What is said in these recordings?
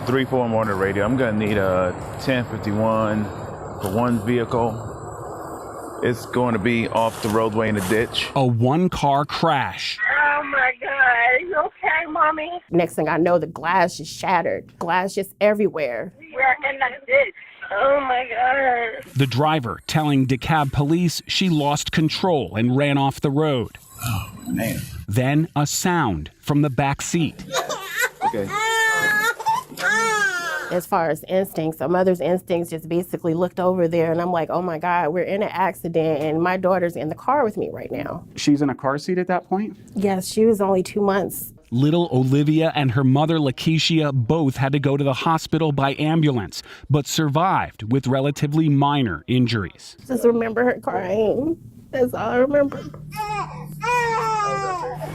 3-4 on the radio. I'm gonna need a 1051 for one vehicle. It's going to be off the roadway in a ditch. A one-car crash. Oh my God, you okay, mommy? Next thing I know, the glass just shattered. Glass just everywhere. We're in the ditch. Oh my God. The driver telling DeKalb police she lost control and ran off the road. Oh, man. Then a sound from the back seat. Okay. As far as instincts, a mother's instincts just basically looked over there and I'm like, oh my God, we're in an accident and my daughter's in the car with me right now. She's in a car seat at that point? Yes, she was only 2 months. Little Olivia and her mother Lakeisha both had to go to the hospital by ambulance, but survived with relatively minor injuries. Just remember her crying. That's all I remember.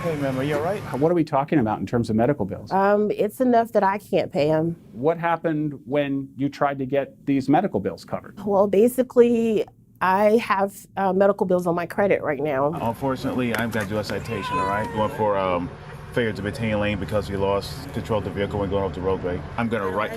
Hey, ma'am, are you all right? What are we talking about in terms of medical bills? It's enough that I can't pay them. What happened when you tried to get these medical bills covered? Well, basically, I have medical bills on my credit right now. Unfortunately, I've got to do a citation, all right? Going for failure to maintain a lane because you lost control of the vehicle when going off the roadway. I'm going to write.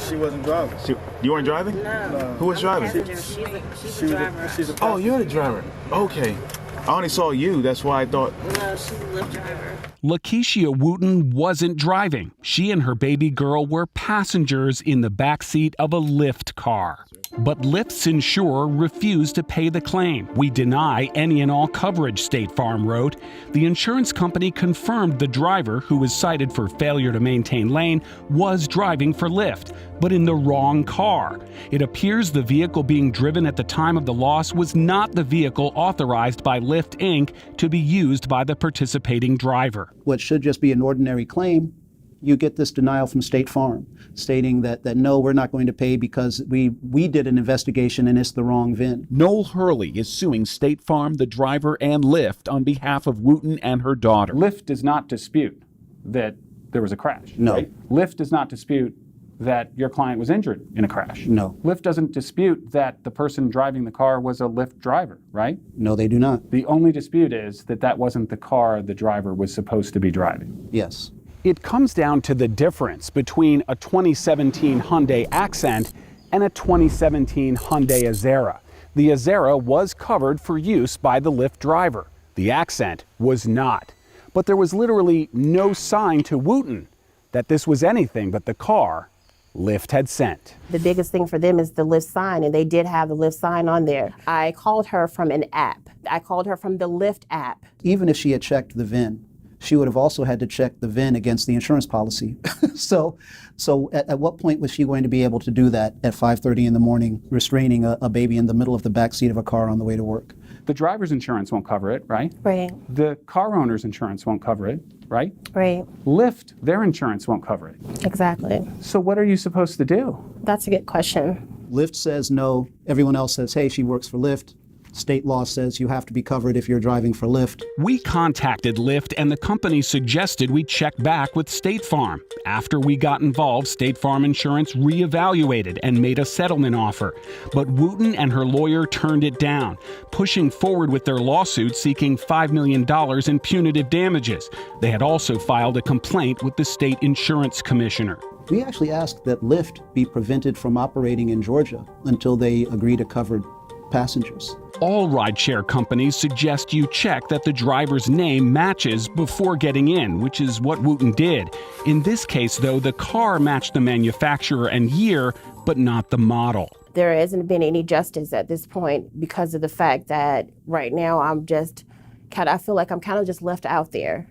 She wasn't driving. You weren't driving? No. Who was driving? She's a driver. Oh, you're the driver. Okay. I only saw you. That's why I thought. No, she's a Lyft driver. Lakeisha Wooten wasn't driving. She and her baby girl were passengers in the backseat of a Lyft car. But Lyft's insurer refused to pay the claim. We deny any and all coverage, State Farm wrote. The insurance company confirmed the driver, who was cited for failure to maintain lane, was driving for Lyft, but in the wrong car. It appears the vehicle being driven at the time of the loss was not the vehicle authorized by Lyft Inc. to be used by the participating driver. What should just be an ordinary claim, you get this denial from State Farm stating that no, we're not going to pay because we did an investigation and it's the wrong VIN. Noel Hurley is suing State Farm, the driver, and Lyft on behalf of Wooten and her daughter. Lyft does not dispute that there was a crash. No. Right? Lyft does not dispute that your client was injured in a crash. No. Lyft doesn't dispute that the person driving the car was a Lyft driver, right? No, they do not. The only dispute is that that wasn't the car the driver was supposed to be driving. Yes. It comes down to the difference between a 2017 Hyundai Accent and a 2017 Hyundai Azera. The Azera was covered for use by the Lyft driver. The Accent was not. But there was literally no sign to Wooten that this was anything but the car Lyft had sent. The biggest thing for them is the Lyft sign, and they did have the Lyft sign on there. I called her from an app. I called her from the Lyft app. Even if she had checked the VIN, she would have also had to check the VIN against the insurance policy. So at what point was she going to be able to do that at 5:30 in the morning, restraining a baby in the middle of the backseat of a car on the way to work? The driver's insurance won't cover it, right? Right. The car owner's insurance won't cover it, right? Right. Lyft, their insurance won't cover it. Exactly. So what are you supposed to do? That's a good question. Lyft says no. Everyone else says, hey, she works for Lyft. State law says you have to be covered if you're driving for Lyft. We contacted Lyft and the company suggested we check back with State Farm. After we got involved, State Farm Insurance reevaluated and made a settlement offer. But Wooten and her lawyer turned it down, pushing forward with their lawsuit seeking $5 million in punitive damages. They had also filed a complaint with the state insurance commissioner. We actually asked that Lyft be prevented from operating in Georgia until they agree to cover passengers. All rideshare companies suggest you check that the driver's name matches before getting in, which is what Wooten did. In this case, though, the car matched the manufacturer and year, but not the model. There hasn't been any justice at this point because of the fact that right now I feel like I'm kind of just left out there.